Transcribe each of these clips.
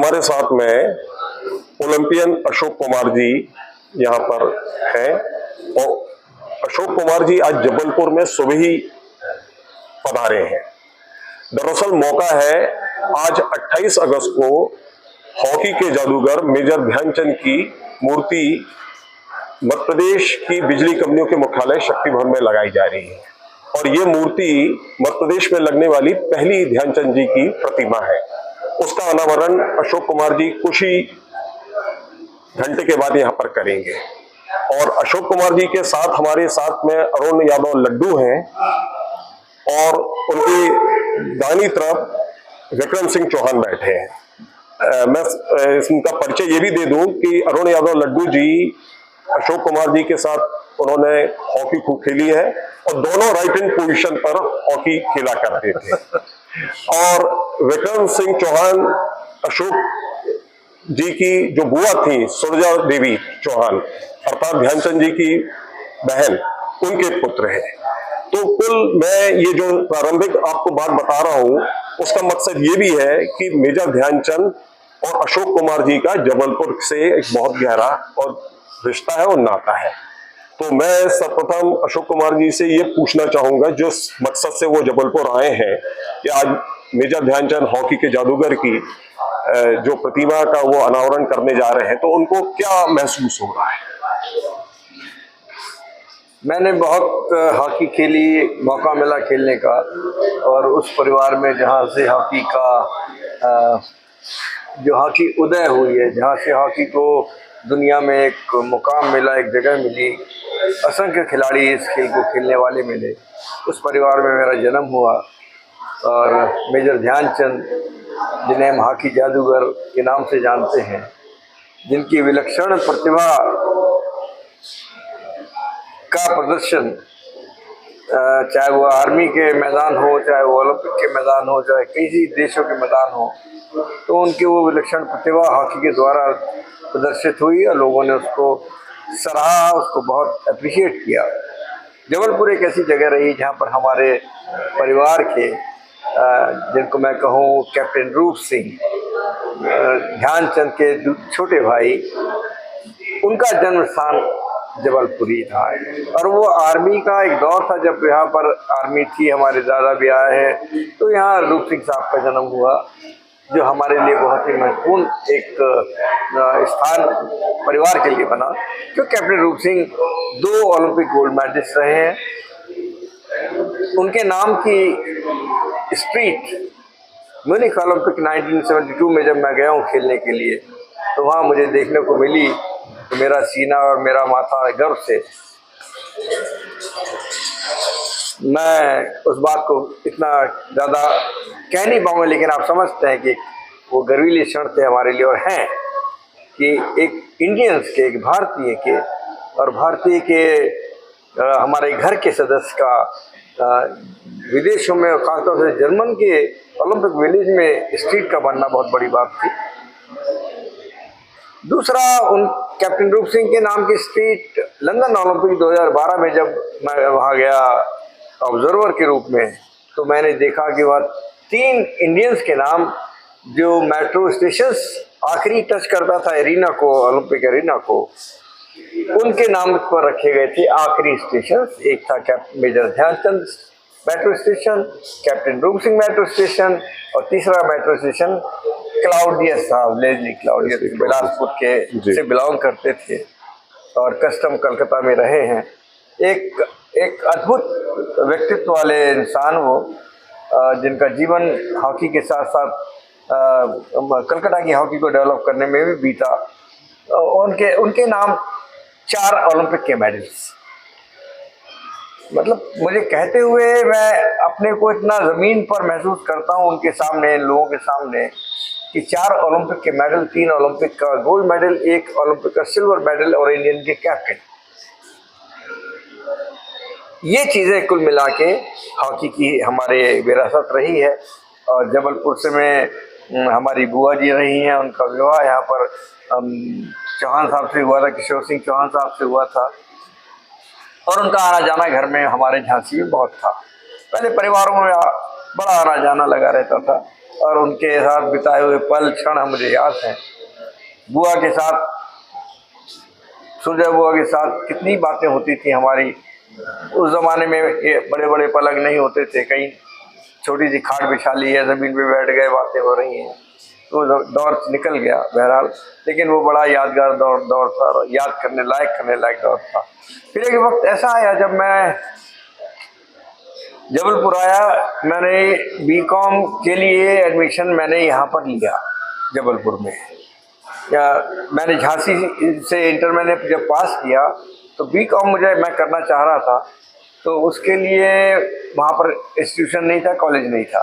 हमारे साथ में ओलंपियन अशोक कुमार जी यहाँ पर हैं और अशोक कुमार जी आज जबलपुर में सुबह ही पधारे हैं। दरअसल मौका है, आज 28 अगस्त को हॉकी के जादूगर मेजर ध्यानचंद की मूर्ति मध्य प्रदेश की बिजली कंपनियों के मुख्यालय शक्ति भवन में लगाई जा रही है और ये मूर्ति मध्य प्रदेश में लगने वाली पहली ध्यानचंद जी की प्रतिमा है। उसका अनावरण अशोक कुमार जी कुछ ही घंटे के बाद यहाँ पर करेंगे और अशोक कुमार जी के साथ हमारे साथ में अरुण यादव लड्डू हैं और उनकी दाहिनी तरफ विक्रम सिंह चौहान बैठे हैं। मैं इनका परिचय ये भी दे दूं कि अरुण यादव लड्डू जी अशोक कुमार जी के साथ उन्होंने हॉकी खूब खेली है और दोनों राइट हैंड पोजीशन पर हॉकी खेला करते थे। और विक्रम सिंह चौहान अशोक जी की जो बुआ थी सुरजा देवी चौहान अर्थात ध्यानचंद जी की बहन, उनके पुत्र हैं। तो कुल मैं ये जो प्रारंभिक आपको बात बता रहा हूं उसका मकसद ये भी है कि मेजर ध्यानचंद और अशोक कुमार जी का जबलपुर से एक बहुत गहरा और रिश्ता है और नाता है। तो मैं सर्वप्रथम अशोक कुमार जी से ये पूछना चाहूंगा, जो मकसद से वो जबलपुर आए हैं कि आज मेजर ध्यानचंद हॉकी के जादूगर की जो प्रतिमा का वो अनावरण करने जा रहे हैं, तो उनको क्या महसूस हो रहा है? मैंने बहुत हॉकी खेली, मौका मिला खेलने का, और उस परिवार में जहाँ से हॉकी का जो हॉकी उदय हुई है, जहाँ से हॉकी को दुनिया में एक मुकाम मिला, एक जगह मिली, असंख्य खिलाड़ी इस खेल को खेलने वाले मिले, उस परिवार में मेरा जन्म हुआ। और मेजर ध्यानचंद, जिन्हें हम हॉकी जादूगर के नाम से जानते हैं, जिनकी विलक्षण प्रतिभा का प्रदर्शन, चाहे वो आर्मी के मैदान हो, चाहे वो ओलंपिक के मैदान हो, चाहे किसी देशों के मैदान हो, तो उनकी वो विलक्षण प्रतिभा हॉकी के द्वारा प्रदर्शित हुई और लोगों ने उसको सराहा, उसको बहुत अप्रिशिएट किया। जबलपुर एक ऐसी जगह रही जहाँ पर हमारे परिवार के, जिनको मैं कहूँ कैप्टन रूप सिंह, ध्यानचंद के छोटे भाई, उनका जन्म स्थान जबलपुर ही था। और वो आर्मी का एक दौर था जब यहाँ पर आर्मी थी, हमारे दादा भी आए हैं, तो यहाँ रूप सिंह साहब का जन्म हुआ, जो हमारे लिए बहुत ही महत्वपूर्ण एक स्थान परिवार के लिए बना। क्योंकि captain Roop Singh 2 Olympic gold medallist रहे हैं। उनके नाम की स्ट्रीट म्यूनिख ओलंपिक 1972 में जब मैं गया हूँ खेलने के लिए, तो वहाँ मुझे देखने को मिली, तो मेरा सीना और मेरा माथा गर्व से, मैं उस बात को इतना ज़्यादा कह नहीं पाऊंगा, लेकिन आप समझते हैं कि वो गर्वीले क्षण थे हमारे लिए, और हैं कि एक इंडियंस के, एक भारतीय के, और भारतीय के हमारे घर के सदस्य का विदेशों में, खासतौर से जर्मन के ओलंपिक विलेज में स्ट्रीट का बनना बहुत बड़ी बात थी। दूसरा, उन कैप्टन रूप सिंह के नाम की स्ट्रीट लंदन ओलंपिक 2012 में जब मैं वहाँ गया ऑब्जर्वर के रूप में, तो मैंने देखा कि वह 3 इंडियंस के नाम, जो मेट्रो स्टेशंस आखिरी टच करता था एरिना को, ओलंपिक एरिना को, उनके नाम पर रखे गए थे आखिरी स्टेशंस। एक था captain major Dhyanchand metro station, captain Roop Singh metro station, और तीसरा मेट्रो स्टेशन क्लाउडियस साहब, लेजली क्लाउडियस, बिलासपुर के से बिलोंग करते थे और कस्टम कलकत्ता में रहे हैं। एक अद्भुत व्यक्तित्व वाले इंसान वो, जिनका जीवन हॉकी के साथ साथ कलकत्ता की हॉकी को डेवलप करने में भी बीता। उनके नाम 4 ओलंपिक के मेडल्स। मतलब मुझे कहते हुए मैं अपने को इतना ज़मीन पर महसूस करता हूँ उनके सामने, लोगों के सामने, कि 4 ओलंपिक के मेडल, 3 ओलंपिक का गोल्ड मेडल, 1 ओलंपिक का सिल्वर मेडल, और इंडियन के कैप्टन। ये चीज़ें कुल मिला के हॉकी की हमारे विरासत रही है। और जबलपुर से मैं, हमारी बुआ जी रही हैं, उनका विवाह यहाँ पर चौहान साहब से हुआ था, किशोर सिंह चौहान साहब से हुआ था, और उनका आना जाना घर में हमारे झांसी में बहुत था। पहले परिवारों में बड़ा आना जाना लगा रहता था। और उनके साथ बिताए हुए पल क्षण मुझे याद हैं। बुआ के साथ, सुजय बुआ के साथ कितनी बातें होती थी हमारी। उस ज़माने में ये बड़े बड़े पलंग नहीं होते थे, कहीं छोटी सी खाट बिछा ली है, ज़मीन पे बैठ गए, बातें हो रही हैं। तो दौर निकल गया बहरहाल, लेकिन वो बड़ा यादगार दौर था, याद करने लायक दौर था। फिर एक वक्त ऐसा आया जब मैं जबलपुर आया, मैंने बीकॉम के लिए एडमिशन मैंने यहाँ पर लिया जबलपुर में। या मैंने झांसी से इंटर मैंने जब पास किया तो बीकॉम मैं करना चाह रहा था, तो उसके लिए वहाँ पर इंस्टीट्यूशन नहीं था, कॉलेज नहीं था,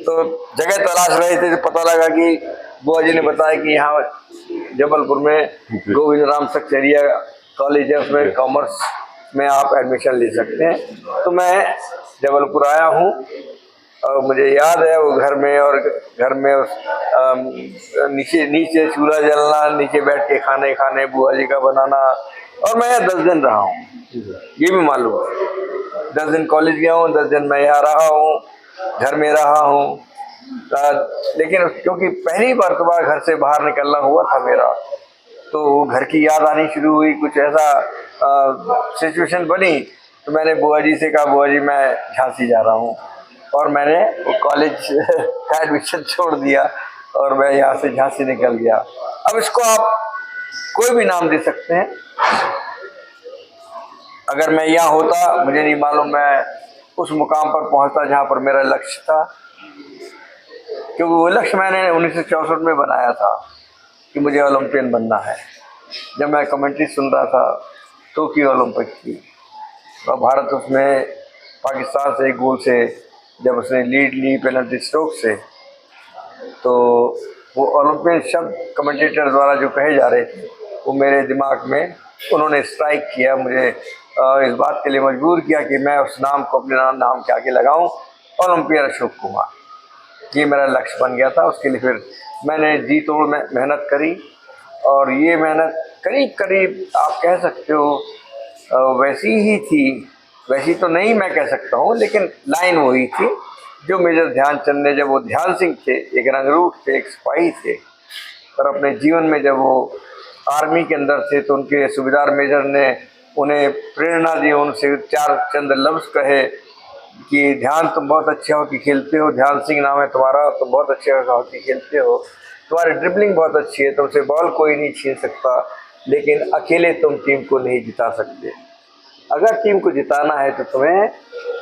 तो जगह तलाश रहे थे। तो पता लगा कि बुआ जी ने बताया कि यहाँ जबलपुर में गोविंद राम सक्सेरिया कॉलेज है, उसमें कॉमर्स में आप एडमिशन ले सकते हैं। तो मैं जबलपुर आया हूँ और मुझे याद है वो घर में, और घर में नीचे चूल्हा जलना, नीचे बैठ के खाने बुआ जी का बनाना। और मैं 10 दिन रहा हूँ, ये भी मालूम है। 10 दिन कॉलेज गया हूँ, 10 दिन मैं यहाँ रहा हूँ, घर में रहा हूँ। लेकिन क्योंकि पहली बार घर से बाहर निकलना हुआ था मेरा, तो घर की याद आनी शुरू हुई। कुछ ऐसा सिचुएशन बनी, तो मैंने बुआ जी से कहा, बुआ जी मैं झांसी जा रहा हूँ, और मैंने वो कॉलेज का एडमिशन छोड़ दिया और मैं यहाँ से झांसी निकल गया। अब इसको आप कोई भी नाम दे सकते हैं। अगर मैं यहाँ होता, मुझे नहीं मालूम मैं उस मुकाम पर पहुँचता जहाँ पर मेरा लक्ष्य था, क्योंकि वो लक्ष्य मैंने 1964 में बनाया था कि मुझे ओलंपियन बनना है। जब मैं कमेंट्री सुन रहा था टोक्यो ओलंपिक की, और भारत उसमें पाकिस्तान से एक गोल से जब उसने लीड ली पेनल्टी स्ट्रोक से, तो वो ओलंपियन शब्द कमेंटेटर द्वारा जो कहे जा रहे थे, वो मेरे दिमाग में उन्होंने स्ट्राइक किया, मुझे इस बात के लिए मजबूर किया कि मैं उस नाम को अपने नाम के आगे लगाऊं, ओलंपियन अशोक कुमार। ये मेरा लक्ष्य बन गया था। उसके लिए फिर मैंने जी तोड़ मेहनत करी, और ये मेहनत करीब करीब आप कह सकते हो वैसी ही थी। वैसी तो नहीं मैं कह सकता हूँ, लेकिन लाइन वही थी जो मेजर ध्यानचंद ने, जब वो ध्यान सिंह थे, एक रंगरूट थे, एक सिपाही थे, पर अपने जीवन में जब वो आर्मी के अंदर थे, तो उनके सूबेदार मेजर ने उन्हें प्रेरणा दी, उनसे 4 चंद लफ्ज़ कहे कि ध्यान तुम बहुत अच्छे हॉकी खेलते हो, ध्यान सिंह नाम है तुम्हारा, तुम बहुत अच्छे हॉकी खेलते हो, तुम्हारी ड्रिबलिंग बहुत अच्छी है, तुमसे बॉल कोई नहीं छीन सकता, लेकिन अकेले तुम टीम को नहीं जिता सकते। अगर टीम को जिताना है तो तुम्हें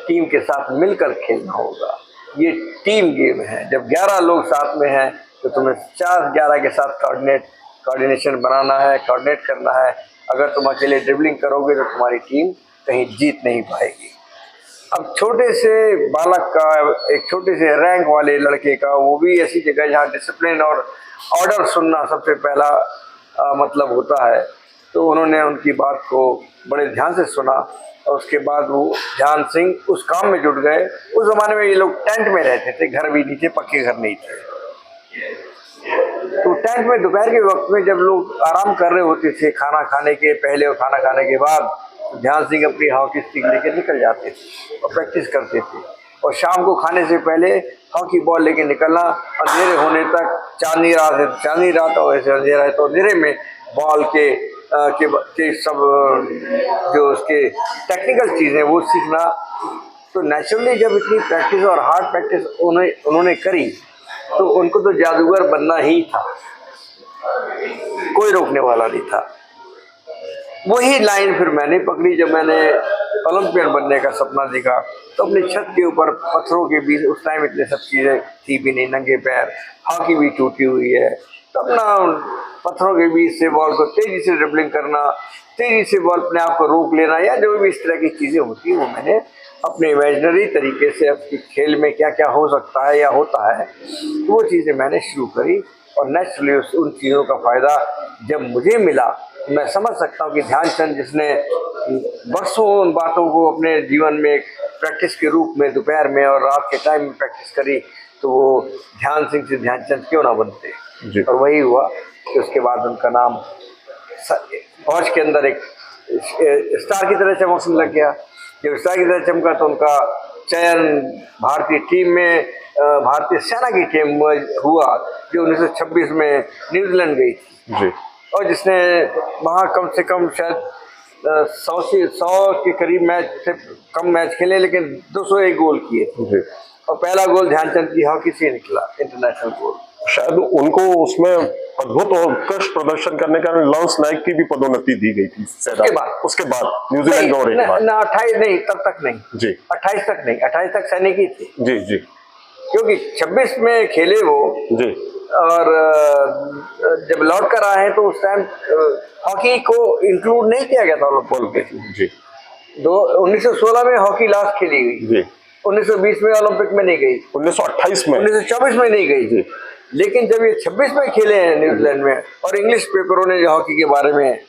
टीम के साथ मिलकर खेलना होगा। ये टीम गेम है। जब 11 लोग साथ में हैं तो तुम्हें 4-11 के साथ कोऑर्डिनेशन बनाना है, कोऑर्डिनेट करना है। अगर तुम अकेले ड्रिबलिंग करोगे तो तुम्हारी टीम कहीं जीत नहीं पाएगी। अब छोटे से बालक का, एक छोटे से रैंक वाले लड़के का, वो भी ऐसी जगह जहाँ डिसिप्लिन और ऑर्डर सुनना सबसे पहला मतलब होता है, तो उन्होंने उनकी बात को बड़े ध्यान से सुना, और उसके बाद वो ध्यान सिंह उस काम में जुट गए। उस ज़माने में ये लोग टेंट में रहते थे, घर भी नहीं थे, पक्के घर नहीं थे। तो टेंट में दोपहर के वक्त में जब लोग आराम कर रहे होते थे, खाना खाने के पहले और खाना खाने के बाद, ध्यान सिंह अपनी हॉकी स्टिक लेके निकल जाते थे और प्रैक्टिस करते थे। और शाम को खाने से पहले हॉकी बॉल लेके निकलना, अंधेरे होने तक, चांदनी रात है, चांदनी रात और ऐसे अंधेरा है तो अंधेरे में बॉल के सब जो उसके टेक्निकल चीज़ें वो सीखना। तो नेचुरली जब इतनी प्रैक्टिस और हार्ड प्रैक्टिस उन्होंने करी, तो उनको तो जादूगर बनना ही था, कोई रोकने वाला नहीं था। वही लाइन फिर मैंने पकड़ी जब मैंने ओलंपियन बनने का सपना देखा। तो अपनी छत के ऊपर पत्थरों के बीच, उस टाइम इतने सब चीज़ें थी भी नहीं, नंगे पैर, हॉकी भी टूटी हुई है, तो अपना पत्थरों के बीच से बॉल को तेज़ी से ड्रिबलिंग करना, तेज़ी से बॉल अपने आप को रोक लेना, या जो भी इस तरह की चीज़ें होती हैं, वो मैंने अपने इमेजिनरी तरीके से अपनी खेल में क्या क्या हो सकता है या होता है, वो चीज़ें मैंने शुरू करी। और नेचुरली उन चीज़ों का फ़ायदा जब मुझे मिला, मैं समझ सकता हूँ कि ध्यानचंद जिसने बरसों उन बातों को अपने जीवन में एक प्रैक्टिस के रूप में दोपहर में और रात के टाइम में प्रैक्टिस करी, तो वो ध्यान सिंह से ध्यानचंद क्यों ना बनते। और वही हुआ कि उसके बाद उनका नाम फौज के अंदर एक स्टार की तरह चमकने लग गया। जब स्टार की तरह चमका तो उनका चयन भारतीय टीम में भारतीय सेना की टीम हुआ जो 1926 में न्यूजीलैंड गई थी जी और जिसने वहाँ कम से कम शायद 100 के करीब मैच से कम मैच खेले लेकिन 201 गोल किए जी। और पहला गोल ध्यानचंद की हॉकी से निकला, इंटरनेशनल गोल। शायद उनको उसमें अद्भुत और उत्कृष्ट प्रदर्शन करने के कारण लांस नायक की भी पदोन्नति दी गई थी उसके बाद न्यूजीलैंड दौरे के बाद। ना 28 नहीं, तब तक नहीं जी 28 तक नहीं, 28 तक सैनिक ही थे जी जी क्योंकि 26 में खेले वो जी। और जब लौट कर आए तो उस टाइम हॉकी को इंक्लूड नहीं किया गया था ओलंपिक में। जी 1916 में हॉकी लास्ट खेली गई जी। 1920 में ओलंपिक में नहीं गई, 1928 में, 1924 में नहीं गई जी। लेकिन जब ये 26 में खेले हैं न्यूजीलैंड में और इंग्लिश पेपरों ने जो हॉकी के बारे में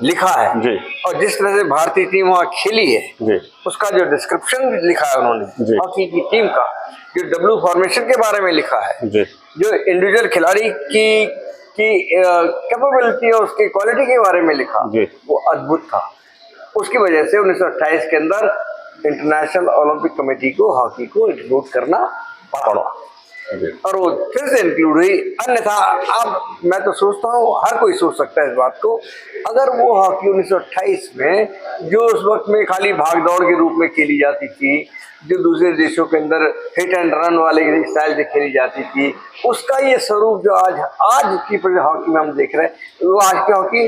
लिखा है जी और जिस तरह से भारतीय टीम वहाँ खेली है जी उसका जो डिस्क्रिप्शन लिखा है उन्होंने हॉकी की टीम का, जो डब्ल्यू फॉर्मेशन के बारे में लिखा है जी, जो इंडिविजुअल खिलाड़ी की कैपेबिलिटी और उसकी क्वालिटी के बारे में लिखा वो अद्भुत था। उसकी वजह से 1928 के अंदर इंटरनेशनल ओलंपिक कमेटी को हॉकी को इंक्लूड करना पड़ा और वो फिर से इंक्लूड हुई। अन्यथा अब मैं तो सोचता हूँ हर कोई सोच सकता है इस बात को, अगर वो हॉकी 1928 में जो उस वक्त में खाली भाग दौड़ के रूप में खेली जाती थी, जो दूसरे देशों के अंदर हिट एंड रन वाले स्टाइल से खेली जाती थी, उसका ये स्वरूप जो आज की हॉकी में हम देख रहे हैं वो आज की हॉकी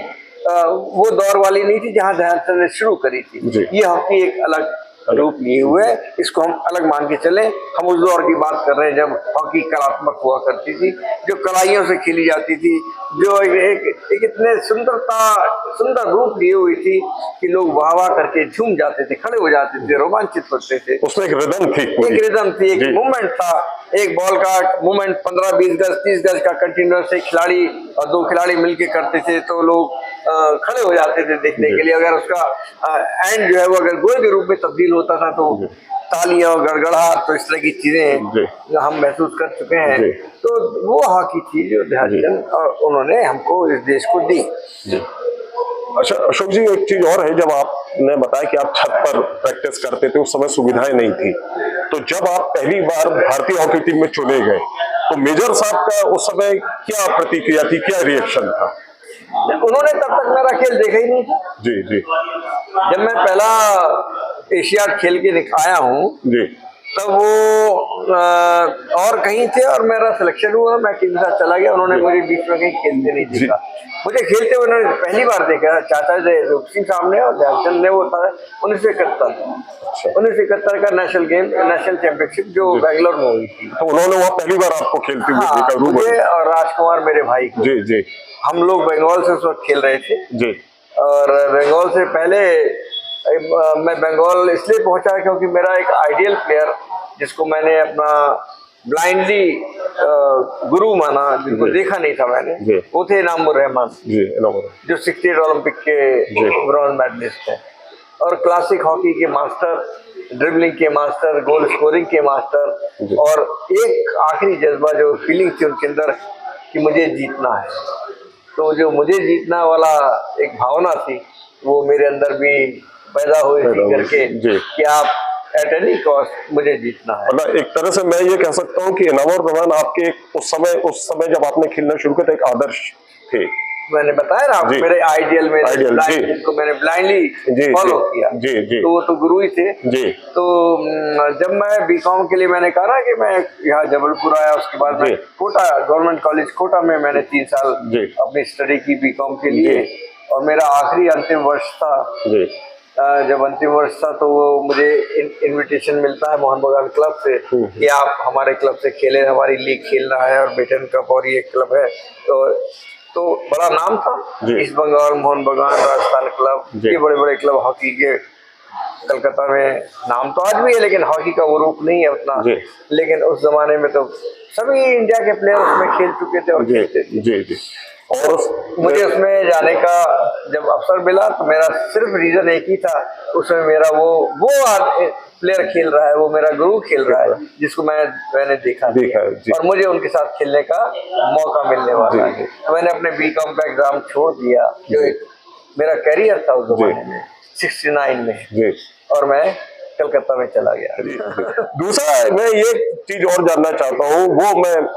वो दौर वाली नहीं थी जहाँ ध्यानचंद ने शुरू करी थी। ये हॉकी एक अलग रूप लिए हुए, इसको हम अलग मान के चले। हम उस दौर की बात कर रहे हैं जब हॉकी कलात्मक हुआ करती थी, जो कलाइयों से खेली जाती थी, जो एक इतने सुंदर रूप लिए हुई थी कि लोग वाह वाह करके झूम जाते थे, खड़े हो जाते थे, रोमांचित होते थे। उसमें एक रिदम थी, एक मूवमेंट था, एक बॉल का मूवमेंट 15-20 गज 30 गज का कंटिन्यूअस एक खिलाड़ी और दो खिलाड़ी मिलके करते थे तो लोग खड़े हो जाते थे देखने के लिए। अगर उसका एंड जो है वो अगर गोल के रूप में तब्दील होता था तो तालियां और गड़गड़ाहट, तो इस तरह की चीजें हम महसूस कर चुके हैं। तो वो हॉकी थी जो ध्यानचंद और उन्होंने हमको इस देश को दी। अच्छा अशोक जी, एक चीज और है, जब आपने बताया कि आप छत पर प्रैक्टिस करते थे, उस समय सुविधाएं नहीं थी, तो जब आप पहली बार भारतीय हॉकी टीम में चुने गए तो मेजर साहब का उस समय क्या प्रतिक्रिया थी, क्या रिएक्शन था? उन्होंने तब तक मेरा खेल देखा ही नहीं था। जी जी। जब मैं पहला एशियाड खेल के आया हूँ जी तब वो और कहीं थे और मेरा सिलेक्शन हुआ, मैं टीम के साथ चला गया। उन्होंने मुझे बीच में कहीं खेलते नहीं देखा, मुझे खेलते हुए उन्होंने पहली बार देखा। चाचा रूप सिंह साहब ने और ध्यानचंद ने, वो था 1971 का नेशनल चैंपियनशिप जो बेंगलोर में हुई थी, तो उन्होंने वहाँ पहली बार आपको खेलते हुए देखा? मुझे और राजकुमार मेरे भाई को। जी जी। हम लोग बंगाल से उस वक्त खेल रहे थे जी, और बंगाल से पहले मैं बंगाल इसलिए पहुंचा क्योंकि मेरा एक आइडियल प्लेयर जिसको मैंने अपना ब्लाइंडली गुरु माना, जिनको देखा नहीं था मैंने, वो थे इनामुर रहमान जो 68 ओलंपिक के ब्रॉन्ज मेडलिस्ट हैं और क्लासिक हॉकी के मास्टर, ड्रिबलिंग के मास्टर, गोल स्कोरिंग के मास्टर। और एक आखिरी जज्बा जो फीलिंग थी उनके अंदर कि मुझे जीतना है, तो जो मुझे जीतना वाला एक भावना थी वो मेरे अंदर भी पैदा हुई थी करके कि आप एट एनी कॉस्ट मुझे जीतना है। मतलब एक तरह से मैं ये कह सकता हूँ कि इनामुर रहमान आपके उस समय जब आपने खेलना शुरू किया था एक आदर्श थे। मैंने बताया ना आपको, मेरे आइडियल में जिसको मैंने ब्लाइंडली फॉलो किया, तो वो तो गुरु ही थे। तो जब मैं बीकॉम के लिए मैंने कहा ना कि मैं यहाँ जबलपुर आया, उसके बाद मैं कोटा गवर्नमेंट कॉलेज कोटा में मैंने 3 साल अपनी स्टडी की बीकॉम के लिए, और मेरा आखिरी अंतिम वर्ष था। जब अंतिम वर्ष था तो वो मुझे इनविटेशन मिलता है मोहन बगान क्लब से कि आप हमारे क्लब से खेलें, हमारी लीग खेलना है और बेटन कप और ये क्लब है। तो बड़ा नाम था, ईस्ट बंगाल, मोहन बगान, राजस्थान क्लब, ये बड़े बड़े क्लब हॉकी के कलकत्ता में नाम तो आज भी है, लेकिन हॉकी का वो रूप नहीं है उतना। लेकिन उस जमाने में तो सभी इंडिया के प्लेयर उसमें खेल चुके थे और खेलते थे। और मुझे उसमें जाने का जब अवसर मिला तो मेरा सिर्फ रीजन एक ही था, उसमें मेरा वो प्लेयर खेल रहा है, वो मेरा गुरु खेल रहा है जिसको मैंने देखा और मुझे उनके साथ खेलने का मौका मिलने वाला है। तो मैंने अपने बीकॉम का एग्जाम छोड़ दिया, जो एक मेरा करियर था उस जमाने में 69 में, और मैं कलकत्ता में चला गया। जी, जी। दूसरा मैं ये चीज और जानना चाहता हूँ, वो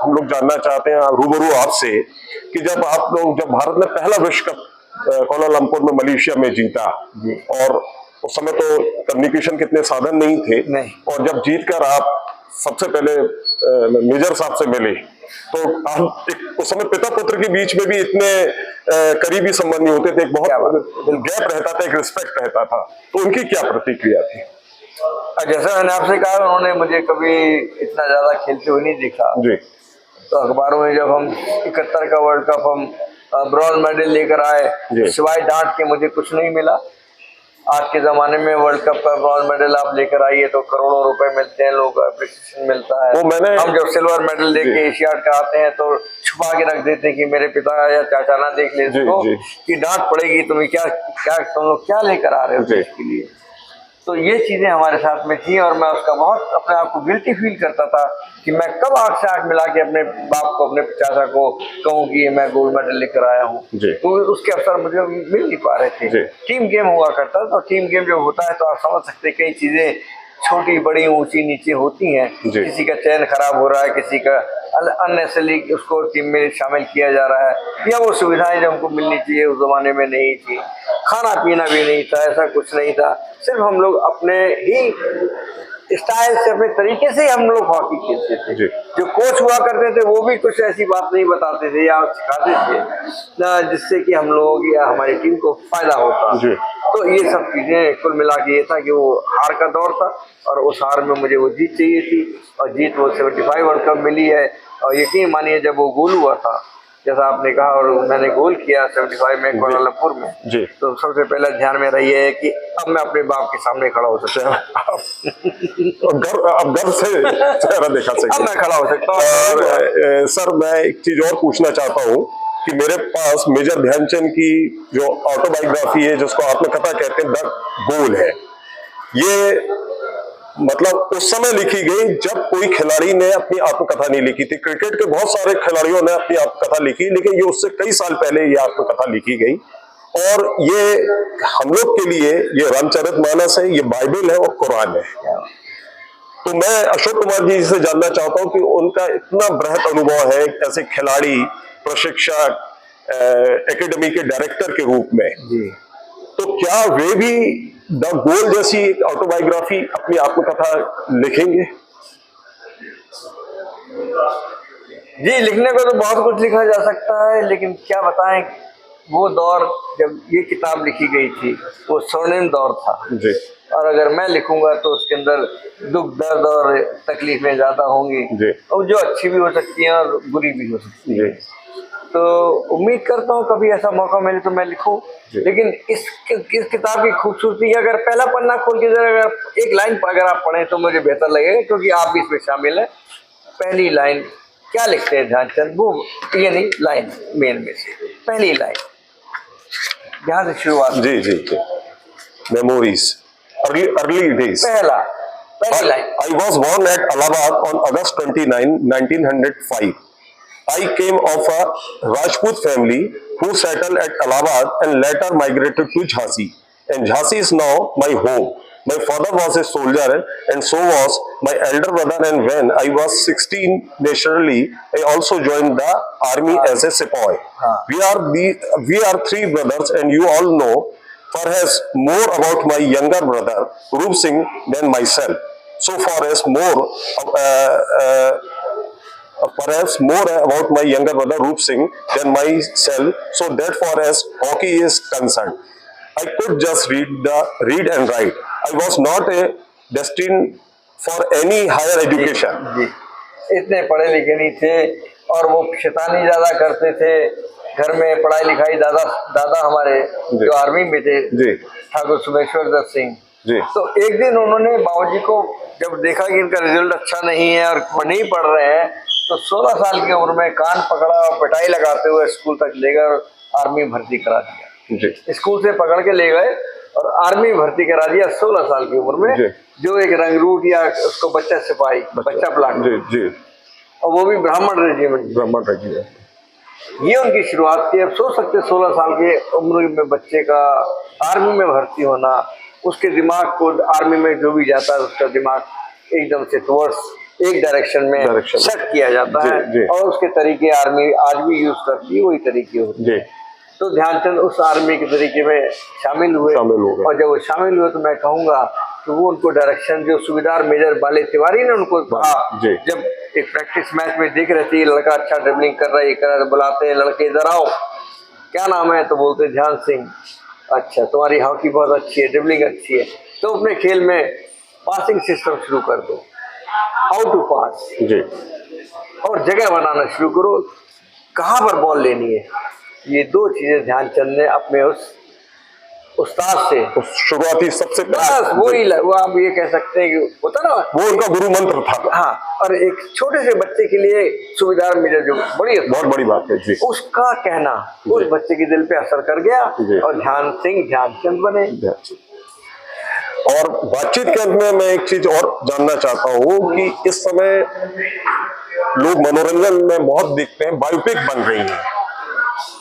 हम लोग जानना चाहते हैं रूबरू आपसे कि जब भारत ने पहला विश्व कप कुआलालंपुर में मलेशिया में जीता, और उस समय तो कम्युनिकेशन के इतने साधन नहीं थे, और जब जीतकर आप सबसे पहले मेजर साहब से मिले, तो आप उस समय पिता पुत्र के बीच में भी इतने करीबी संबंध नहीं होते थे, एक बहुत गैप रहता था, एक रिस्पेक्ट रहता था, तो उनकी क्या प्रतिक्रिया थी? जैसा मैंने आपसे कहा, उन्होंने मुझे कभी इतना ज्यादा खेलते हुए नहीं देखा जी। तो अखबारों में जब हम 71 का वर्ल्ड कप हम ब्रॉन्ज मेडल लेकर आए, सिवाय डांट के मुझे कुछ नहीं मिला। आज के जमाने में वर्ल्ड कप का ब्रॉन्ज मेडल आप लेकर आइए तो करोड़ों रुपए मिलते हैं, लोग अप्रिसिएशन मिलता है। हम जब सिल्वर मेडल लेके एशियाड का आते हैं तो छुपा के रख देते हैं कि मेरे पिता या चाचा ना देख ले इसको, कि डांट पड़ेगी, तुम्हें तुम लोग क्या लेकर आ रहे हो देश के लिए। तो ये चीजें हमारे साथ में थी, और मैं उसका बहुत अपने आप को गिल्टी फील करता था कि मैं कब आंख से आंख मिला के अपने बाप को, अपने चाचा को कहूँ कि मैं गोल्ड मेडल लेकर आया हूँ। तो उसके अवसर मुझे मिल नहीं पा रहे थे। टीम गेम हुआ करता, तो टीम गेम जब होता है तो आप समझ सकते हैं कई चीजें छोटी बड़ी ऊंची नीचे होती हैं। किसी का चयन खराब हो रहा है, किसी का अननेसेसरी उसको टीम में शामिल किया जा रहा है, या वो सुविधाएं जो हमको मिलनी चाहिए उस जमाने में नहीं थी, खाना पीना भी नहीं था, ऐसा कुछ नहीं था। सिर्फ हम लोग अपने ही स्टाइल से, अपने तरीके से हम लोग हॉकी खेलते थे। जो कोच हुआ करते थे वो भी कुछ ऐसी बात नहीं बताते थे या सिखाते थे जिससे कि हम लोग या हमारी टीम को फायदा होता। तो ये सब चीजें कुल मिला के ये था कि वो हार का दौर था, और उस हार में मुझे वो जीत चाहिए थी, और जीत वो 75 वर्ल्ड कप मिली है। और यकीन मानिए जब वो गोल हुआ था, जैसा आपने कहा, और मैंने गोल किया 75 में कुआलालंपुर में, तो सबसे पहले ध्यान में रही है कि अब मैं अपने बाप के सामने खड़ा हो सकता हूँ। अब गर्व से चेहरा दिखा सकता हूं, अब मैं खड़ा हो सकता हूँ। और सर मैं एक चीज और पूछना चाहता हूँ कि मेरे पास मेजर ध्यानचंद की जो ऑटोबायोग्राफी है, जिसको आत्मकथा कहते हैं, द गोल है, ये मतलब उस समय लिखी गई जब कोई खिलाड़ी ने अपनी आत्मकथा नहीं लिखी थी। क्रिकेट के बहुत सारे खिलाड़ियों ने अपनी आत्मकथा लिखी, लेकिन ये उससे कई साल पहले ये आत्मकथा लिखी गई, और ये हम लोग के लिए ये रामचरितमानस है, ये बाइबल है और कुरान है। तो मैं अशोक कुमार जी से जानना चाहता हूं कि उनका इतना बृहत अनुभव है ऐसे खिलाड़ी, प्रशिक्षक, एकेडमी के डायरेक्टर के रूप में, तो क्या वे भी द गोल जैसी एक ऑटोबायोग्राफी, अपनी आत्मकथा लिखेंगे? जी, लिखने को तो बहुत कुछ लिखा जा सकता है, लेकिन क्या बताएं, वो दौर जब ये किताब लिखी गई थी वो स्वर्णिम दौर था जी। और अगर मैं लिखूंगा तो उसके अंदर दुख, दर्द और तकलीफें ज्यादा होंगी, और जो अच्छी भी हो सकती हैं और बुरी भी हो सकती है। तो उम्मीद करता हूँ कभी ऐसा मौका मिले तो मैं लिखूं, लेकिन इस किताब की खूबसूरती, अगर पहला पन्ना खोल के जरा अगर एक लाइन अगर आप पढ़ें तो मुझे बेहतर लगेगा, क्योंकि आप भी इसमें शामिल हैं। पहली लाइन क्या लिखते हैं ध्यानचंद, वो ये नहीं लाइन मेन में से पहली लाइन जहाँ से शुरुआत। जी जी जी, मेमोरीज, अर्ली डेज। पहली line, I was born at Allahabad on August 29, 1905. I came of a Rajput family who settled at Allahabad and later migrated to Jhansi. And Jhansi is now my home. My father was a soldier and so was my elder brother, and when I was 16, naturally, I also joined the army as a sepoy. We are three brothers, and you all know perhaps more about my younger brother, Roop Singh, than myself. So far as perhaps more about my younger brother Roop Singh than myself, so that far as hockey is concerned, I could just read and write. I was not destined for any higher education. जी, इतने पढ़े लिखे नहीं थे, और वो शैतानी ज्यादा करते थे घर में। पढ़ाई लिखाई दादा हमारे जो आर्मी में थे, ठाकुर सुमेश्वर दत्त सिंह, तो एक दिन उन्होंने बाबूजी को जब देखा कि इनका रिजल्ट अच्छा नहीं है और नहीं पढ़ रहे हैं, तो 16 साल की उम्र में कान पकड़ा और पिटाई लगाते हुए स्कूल तक ले गए और आर्मी भर्ती करा दिया। स्कूल से पकड़ के ले गए और आर्मी भर्ती करा दिया 16 साल की उम्र में, जो एक रंगरूट या उसको बच्चा सिपाही, बच्चा प्लाटून, और वो भी ब्राह्मण रेजिमेंट। ये उनकी शुरुआत थी। अब सोच सकते 16 साल की उम्र में बच्चे का आर्मी में भर्ती होना, उसके दिमाग को आर्मी में जो भी जाता है उसका दिमाग एकदम से टुवर्ड्स एक डायरेक्शन में सेट किया जाता है और उसके तरीके आर्मी आज भी यूज करती है, वही तरीके होते हैं। तो ध्यानचंद उस आर्मी के तरीके में शामिल हुए और जब वो शामिल हुए तो मैं कहूँगा कि वो उनको डायरेक्शन जो सूबेदार मेजर बाले तिवारी ने उनको कहा, जब एक प्रैक्टिस मैच में देख रहे थे लड़का अच्छा ड्रिबलिंग कर रहा है, ये कर रहा है, बुलाते हैं लड़के इधर आओ, क्या नाम है, तो बोलते ध्यान सिंह, अच्छा तुम्हारी हॉकी बहुत अच्छी है, ड्रिबलिंग अच्छी है, तो अपने खेल में पासिंग सिस्टम शुरू कर दो, हाउ टू पास, और जगह बनाना शुरू करो, कहाँ पर बॉल लेनी है। ये दो चीजें ध्यानचंद ने अपने उस उस्ताद से शुरुआती सबसे बस वही वो आप ये कह सकते हैं कि होता ना वो उनका गुरु मंत्र था। हाँ, और एक छोटे से बच्चे के लिए सूबेदार मेजर जो बहुत बड़ी बात है जी, उसका कहना उस बच्चे के दिल पे असर कर गया और ध्यान सिंह ध्यानचंद बने। और बातचीत के अंत में मैं एक चीज और जानना चाहता हूँ कि इस समय लोग मनोरंजन में बहुत देखते हैं, बायोपिक बन रही है,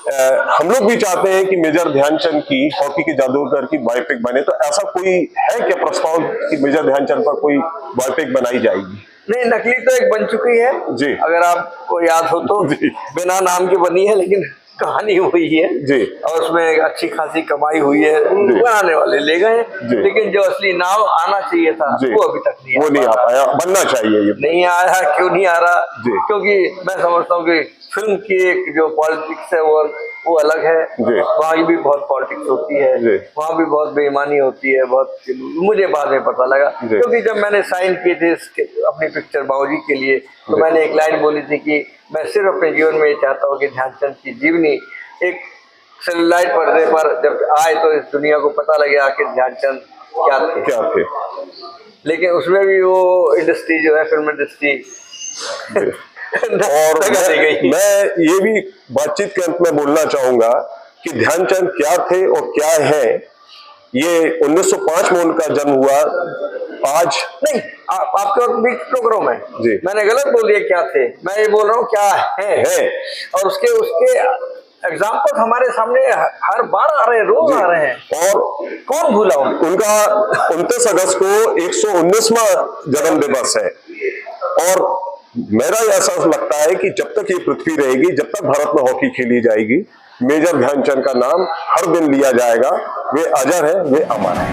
हम लोग भी चाहते हैं कि मेजर ध्यानचंद की हॉकी के जादूगर की बायोपिक बने, तो ऐसा कोई है क्या प्रस्ताव कि मेजर ध्यानचंद पर कोई बायोपिक बनाई जाएगी? नहीं, नकली तो एक बन चुकी है जी, अगर आपको याद हो तो बिना नाम के बनी है, लेकिन कहानी हुई है जी, और उसमें अच्छी खासी कमाई हुई है, बनाने वाले ले गए, लेकिन जो असली नाम आना चाहिए था वो अभी तक नहीं आ पाया, बनना चाहिए, ये नहीं आया। क्यों नहीं आ रहा? क्योंकि मैं समझता हूँ कि फिल्म की एक जो पॉलिटिक्स है वो अलग है, वहाँ भी बहुत पॉलिटिक्स होती है, वहाँ भी बहुत बेईमानी होती है, बहुत मुझे बाद में पता लगा, क्योंकि जब मैंने साइन किए थे अपनी पिक्चर बाबूजी के लिए, तो मैंने एक लाइन बोली थी कि मैं सिर्फ अपने जीवन में ये चाहता हूँ कि ध्यानचंद की जीवनी एक सेलुलाइट पर्दे पर जब आए तो इस दुनिया को पता लगे आखिर ध्यानचंद क्या थे। लेकिन उसमें भी वो इंडस्ट्री जो है, फिल्म इंडस्ट्री और मैं ये भी बातचीत के अंत में बोलना चाहूंगा कि ध्यानचंद क्या थे और क्या है। ये 1905 में उनका जन्म हुआ, आज नहीं आपके बीच प्रोग्राम है जी, मैंने गलत बोल दिया क्या थे, मैं ये बोल रहा हूँ क्या है। और उसके एग्जाम्पल हमारे सामने हर बार आ रहे हैं, रोज आ रहे हैं, और कौन भूला उनका 29 अगस्त को 119वां जन्म दिवस है। और मेरा ऐसा लगता है कि जब तक ये पृथ्वी रहेगी, जब तक भारत में हॉकी खेली जाएगी, मेजर ध्यानचंद का नाम हर दिन लिया जाएगा। वे अजर है, वे अमर है।